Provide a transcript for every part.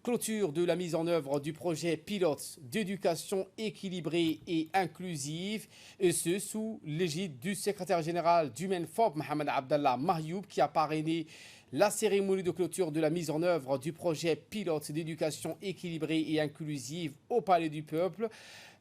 Clôture de la mise en œuvre du projet pilote d'éducation équilibrée et inclusive, et ce sous l'égide du secrétaire général du MENFOP, Mohamed Abdallah Mahyoub, qui a parrainé la cérémonie de clôture de la mise en œuvre du projet pilote d'éducation équilibrée et inclusive au Palais du Peuple.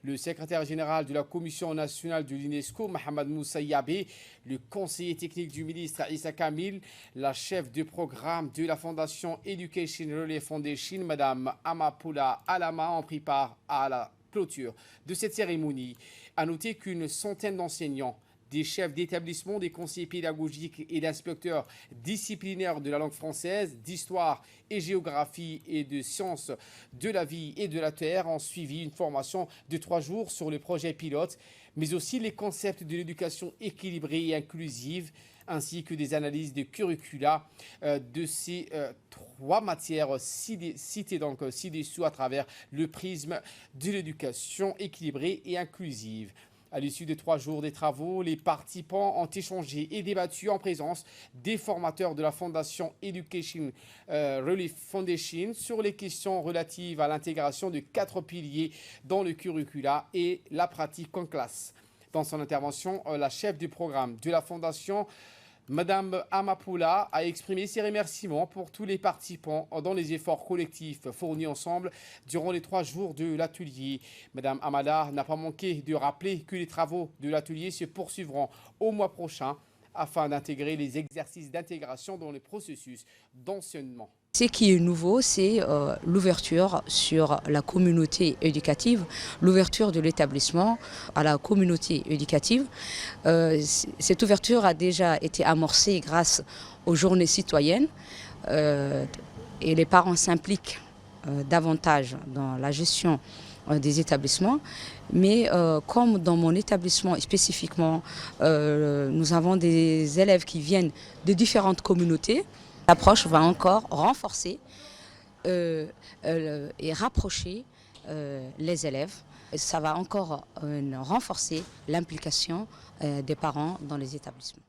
Le secrétaire général de la Commission nationale de l'UNESCO, Mohamed Moussa Yabé, le conseiller technique du ministre Issa Kamil, la chef de programme de la Fondation Education Relay Foundation, Madame Amapoula Alama, ont pris part à la clôture de cette cérémonie. A noter qu'une centaine d'enseignants, des chefs d'établissement, des conseillers pédagogiques et d'inspecteurs disciplinaires de la langue française, d'histoire et géographie et de sciences de la vie et de la terre ont suivi une formation de 3 jours sur le projet pilote, mais aussi les concepts de l'éducation équilibrée et inclusive, ainsi que des analyses de curricula de ces 3 matières citées donc ci-dessous à travers le prisme de l'éducation équilibrée et inclusive. À l'issue de 3 jours des travaux, les participants ont échangé et débattu en présence des formateurs de la Fondation Education Relief Foundation sur les questions relatives à l'intégration de 4 piliers dans le curricula et la pratique en classe. Dans son intervention, la chef du programme de la Fondation, Madame Amapoula, a exprimé ses remerciements pour tous les participants dans les efforts collectifs fournis ensemble durant les 3 jours de l'atelier. Madame Amala n'a pas manqué de rappeler que les travaux de l'atelier se poursuivront au mois prochain afin d'intégrer les exercices d'intégration dans le processus d'enseignement. Ce qui est nouveau, c'est l'ouverture sur la communauté éducative, l'ouverture de l'établissement à la communauté éducative. Cette ouverture a déjà été amorcée grâce aux journées citoyennes et les parents s'impliquent davantage dans la gestion des établissements. Mais comme dans mon établissement spécifiquement, nous avons des élèves qui viennent de différentes communautés. L'approche va encore renforcer et rapprocher les élèves. Ça va encore renforcer l'implication des parents dans les établissements.